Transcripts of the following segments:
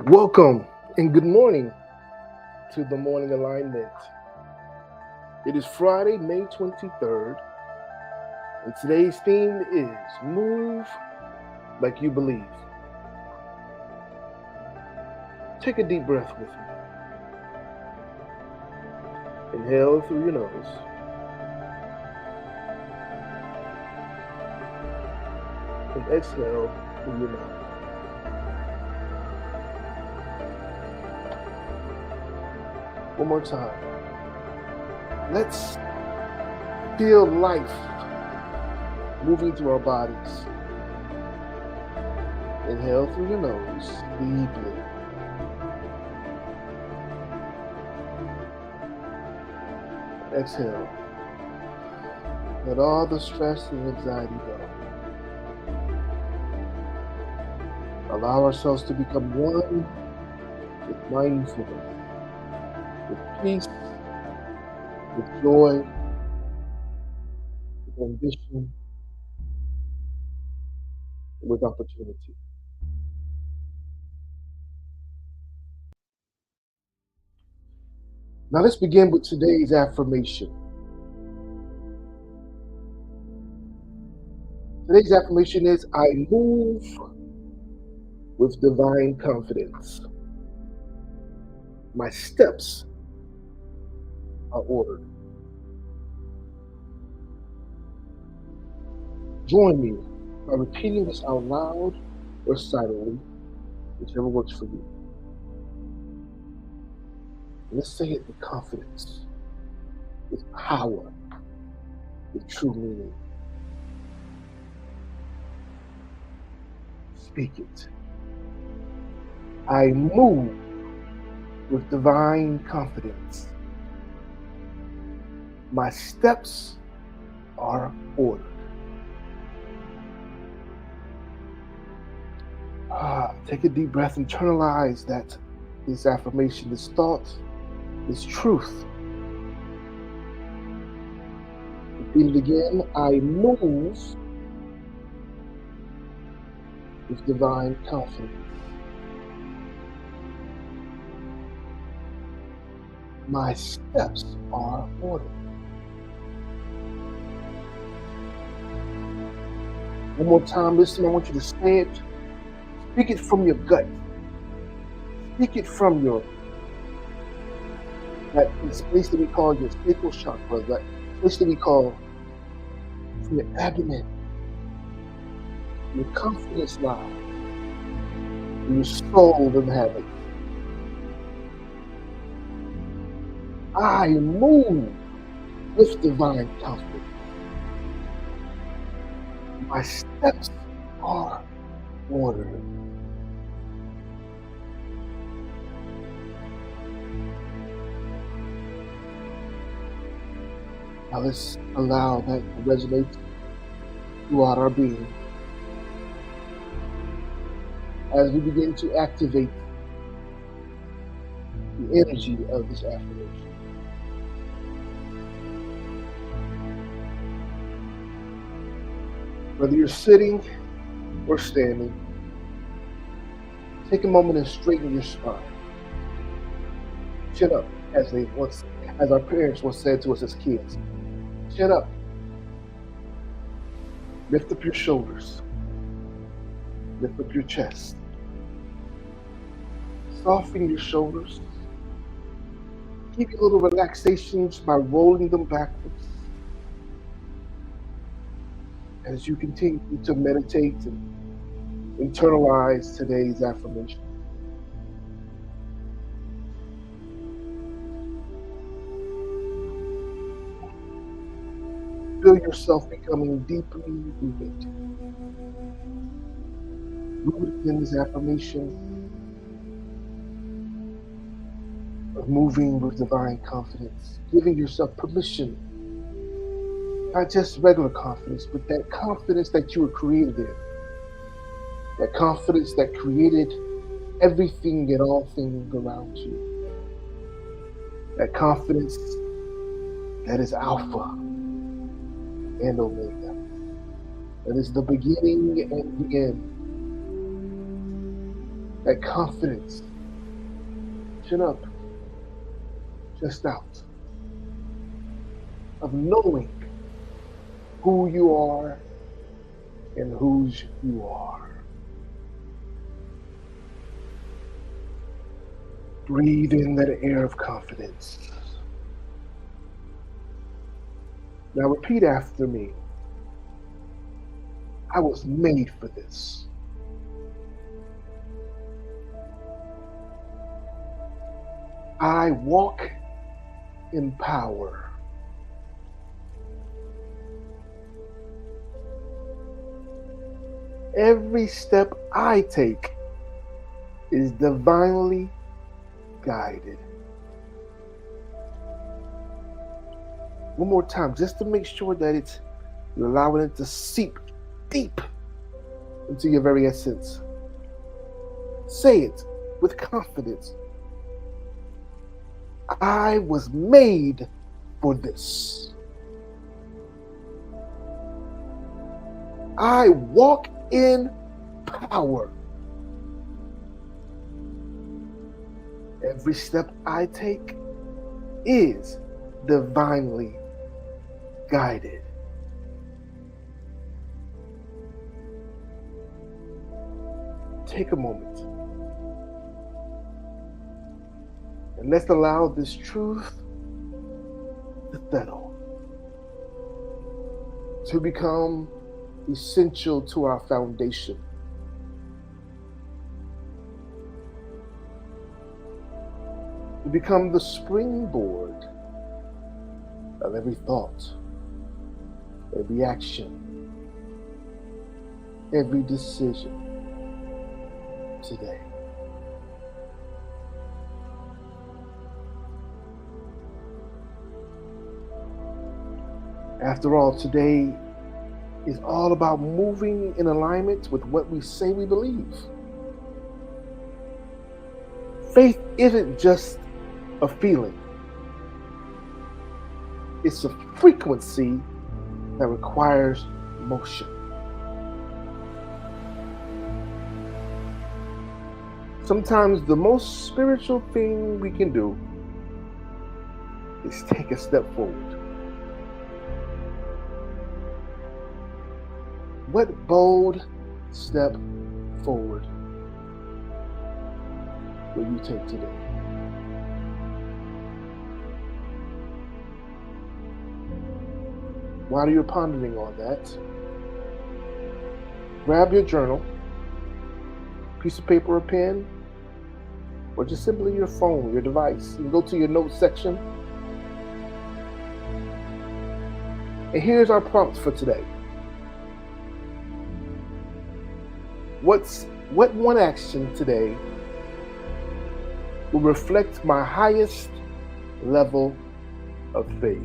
Welcome and good morning to the morning alignment. It is Friday, May 23rd, and today's theme is Move Like You Believe. Take a deep breath with me. Inhale through your nose. And exhale through your mouth. One more time. Let's feel life moving through our bodies. Inhale through your nose deeply. Exhale. Let all the stress and anxiety go. Allow ourselves to become one with mindfulness, with peace, with joy, with ambition, with opportunity. Now let's begin with today's affirmation. Today's affirmation is, I move with divine confidence. My steps are ordered. Join me by repeating this out loud or silently, whichever works for you. Let's say it with confidence, with power, with true meaning. Speak it. I move with divine confidence. My steps are ordered. Take a deep breath, internalize that this affirmation, this thought, this truth. Repeat it again. I move with divine confidence. My steps are ordered. One more time, listen, I want you to say it. Speak it from your gut. Speak it from that space that we call your sacral chakra, that place that we call from your abdomen. Your confidence lies in your soul and habit. I move with divine confidence. My steps are ordered. Now let's allow that to resonate throughout our being as we begin to activate the energy of this affirmation. Whether you're sitting or standing, take a moment and straighten your spine. Chin up, as our parents once said to us as kids. Chin up. Lift up your shoulders. Lift up your chest. Soften your shoulders. Keep your little relaxations by rolling them backwards. As you continue to meditate and internalize today's affirmation. Feel yourself becoming deeply rooted. Rooted in this affirmation of moving with divine confidence, giving yourself permission, not just regular confidence, but that confidence that you were created in, that confidence that created everything and all things around you, that confidence that is Alpha and Omega, that is the beginning and the end, that confidence chin up, chest out, of knowing who you are and whose you are. Breathe in that air of confidence. Now repeat after me. I was made for this. I walk in power. Every step I take is divinely guided. One more time, just to make sure that you're allowing it to seep deep into your very essence. Say it with confidence. I was made for this. I walk in power. Every step I take is divinely guided. Take a moment and let's allow this truth to settle, to become essential to our foundation. To become the springboard of every thought, every action, every decision today. After all, today is all about moving in alignment with what we say we believe. Faith isn't just a feeling. It's a frequency that requires motion. Sometimes the most spiritual thing we can do is take a step forward. What bold step forward will you take today? While you're pondering on that, grab your journal, piece of paper or pen, or just simply your phone, your device. You can go to your notes section. And here's our prompt for today. What one action today will reflect my highest level of faith?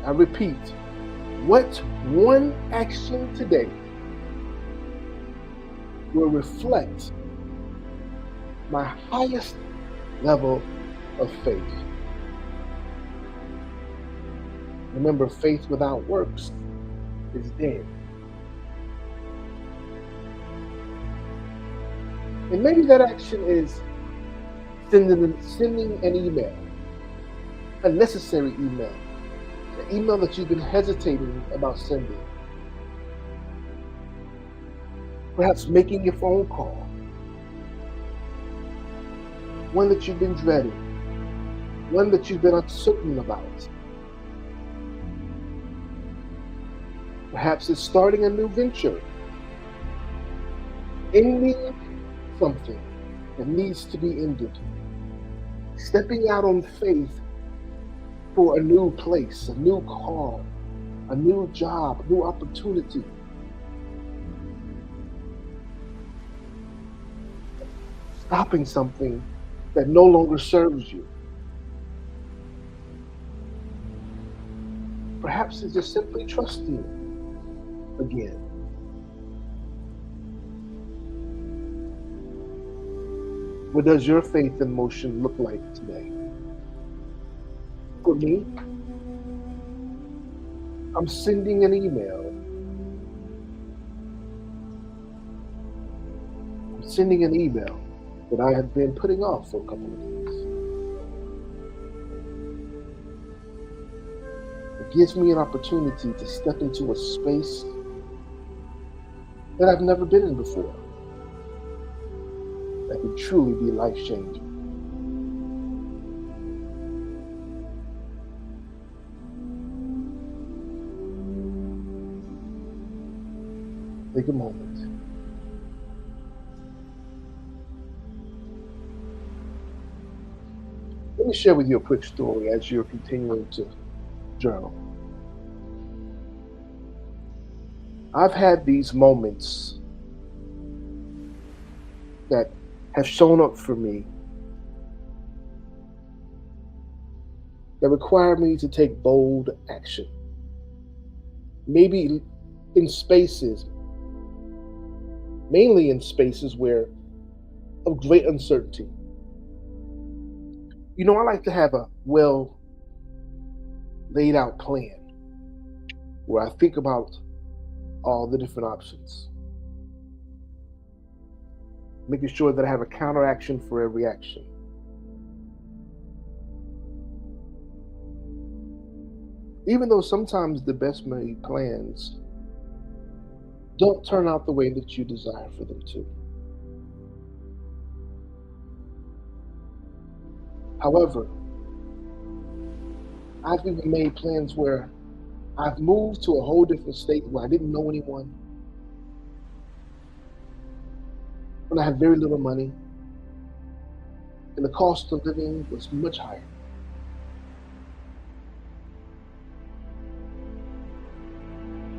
I repeat, what one action today will reflect my highest level of faith? Remember, faith without works is dead. And maybe that action is sending an email, a necessary email, an email that you've been hesitating about sending. Perhaps making a phone call, one that you've been dreading, one that you've been uncertain about. Perhaps it's starting a new venture, ending something that needs to be ended, stepping out on faith for a new place, a new call, a new job, a new opportunity. Stopping something that no longer serves you. Perhaps it's just simply trusting again. What does your faith in motion look like today? For me, I'm sending an email. I'm sending an email that I had been putting off for a couple of days. It gives me an opportunity to step into a space that I've never been in before, that could truly be life-changing. Take a moment. Let me share with you a quick story as you're continuing to journal. I've had these moments that have shown up for me that require me to take bold action. Maybe in spaces, mainly in spaces where of great uncertainty. You know, I like to have a well laid out plan where I think about all the different options, making sure that I have a counteraction for every action. Even though sometimes the best made plans don't turn out the way that you desire for them to. However, I've even made plans where I've moved to a whole different state where I didn't know anyone, when I had very little money, and the cost of living was much higher.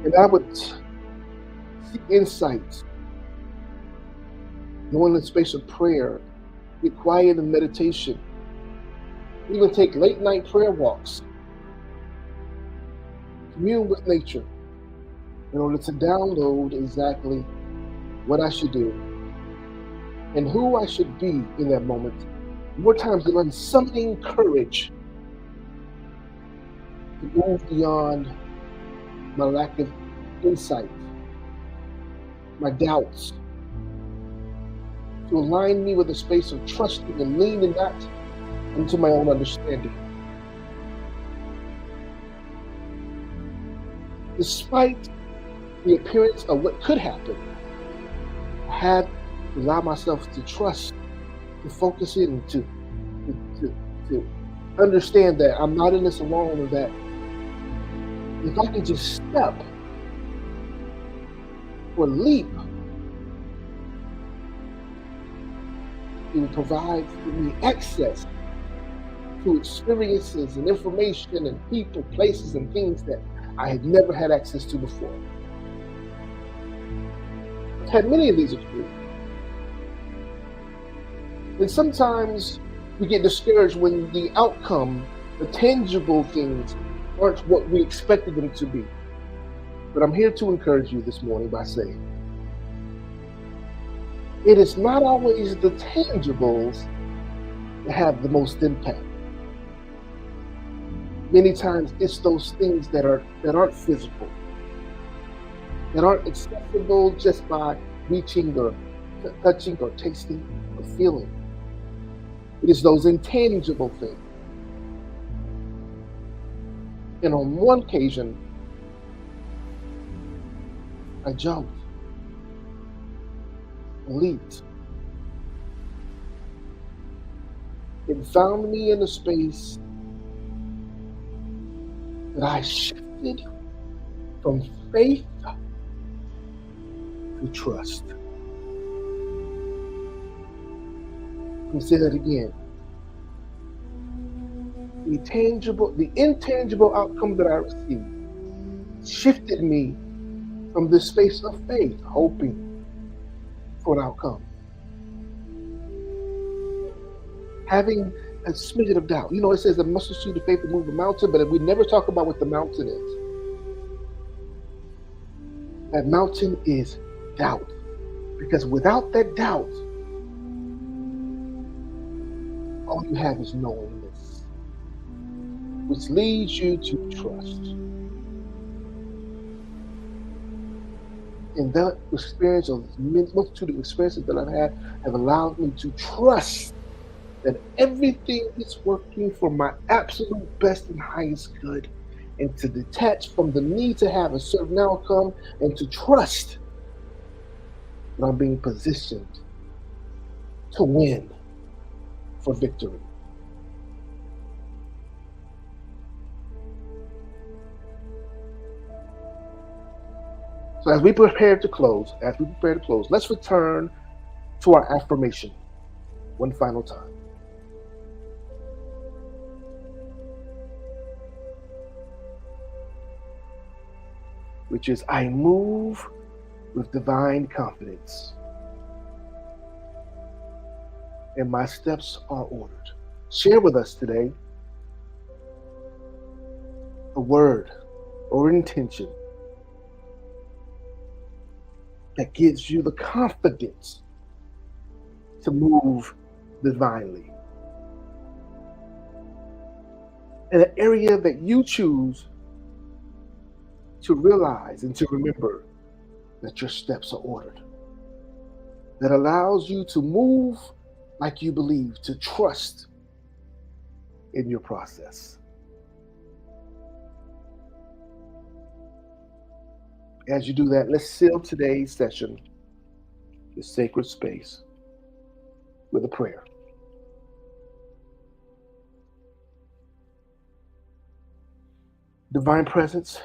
And I would seek insights, go in the space of prayer, get quiet and meditation, even take late night prayer walks, commune with nature in order to download exactly what I should do and who I should be in that moment. More times than not, summoning courage to move beyond my lack of insight, my doubts, to align me with a space of trusting and leaning not into my own understanding. Despite the appearance of what could happen, I had to allow myself to trust, to focus in, to understand that I'm not in this alone, or that if I can just step or leap, it would provide for me access to experiences and information and people, places, and things that I had never had access to before. I've had many of these experiences. And sometimes we get discouraged when the outcome, the tangible things, aren't what we expected them to be. But I'm here to encourage you this morning by saying, it is not always the tangibles that have the most impact. Many times it's those things that aren't physical, that aren't accessible just by reaching or touching or tasting or feeling. It is those intangible things. And on one occasion, I jumped, leaped. It found me in a space that I shifted from faith to trust. Let me say that again. The intangible outcome that I received shifted me from this space of faith, hoping for an outcome, having a smidgen of doubt. You know, it says a mustard seed of faith to move a mountain, but we never talk about what the mountain is. That mountain is doubt. Because without that doubt, all you have is knowingness, which leads you to trust. And that experience, of multitude of experiences that I've had, have allowed me to trust that everything is working for my absolute best and highest good, and to detach from the need to have a certain outcome, and to trust that I'm being positioned to win, for victory. So as we prepare to close, let's return to our affirmation one final time, which is, I move with divine confidence, and my steps are ordered. Share with us today a word or intention that gives you the confidence to move divinely, in an area that you choose to realize and to remember that your steps are ordered, that allows you to move like you believe, to trust in your process. As you do that, let's seal today's session, this sacred space, with a prayer. Divine Presence,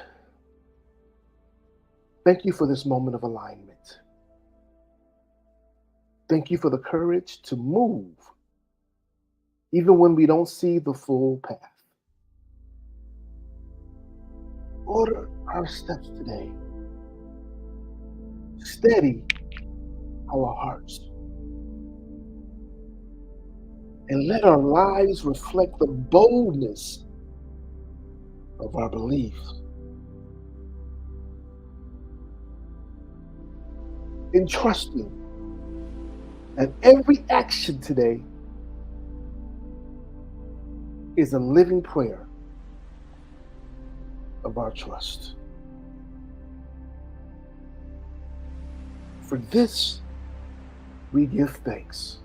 thank you for this moment of alignment. Thank you for the courage to move, even when we don't see the full path. Order our steps today. Steady our hearts. And let our lives reflect the boldness of our beliefs. In trusting that every action today is a living prayer of our trust. For this, we give thanks.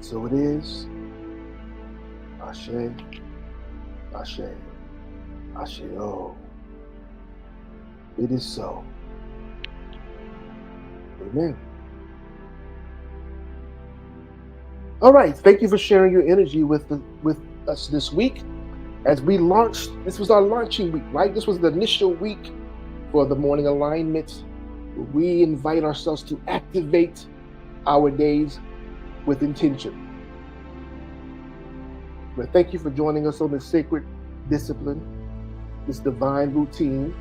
So it is. Ashe, Ashe, Ashe. Oh, it is so. Amen. All right. Thank you for sharing your energy with us this week. As we launched, this was our launching week, right? This was the initial week for the morning alignment. We invite ourselves to activate our days with intention. But thank you for joining us on this sacred discipline, this divine routine.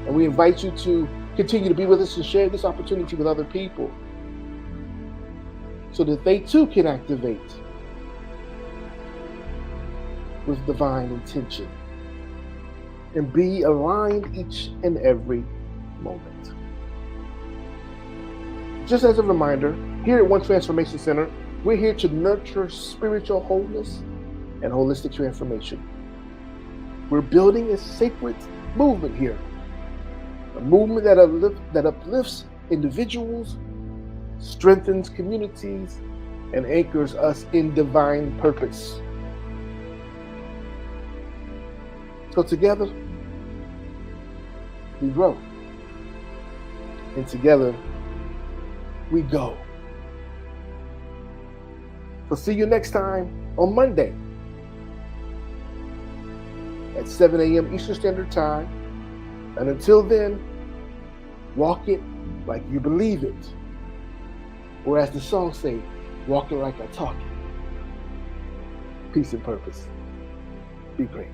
And we invite you to continue to be with us and share this opportunity with other people, so that they too can activate with divine intention and be aligned each and every moment. Just as a reminder, here at One Transformation Center, we're here to nurture spiritual wholeness and holistic transformation. We're building a sacred movement here, a movement that uplifts individuals, strengthens communities, and anchors us in divine purpose. So together, we grow. And together, we go. So see you next time on Monday at 7 a.m. Eastern Standard Time. And until then, walk it like you believe it. Or as the song says, walk it like I talk it. Peace and purpose. Be great.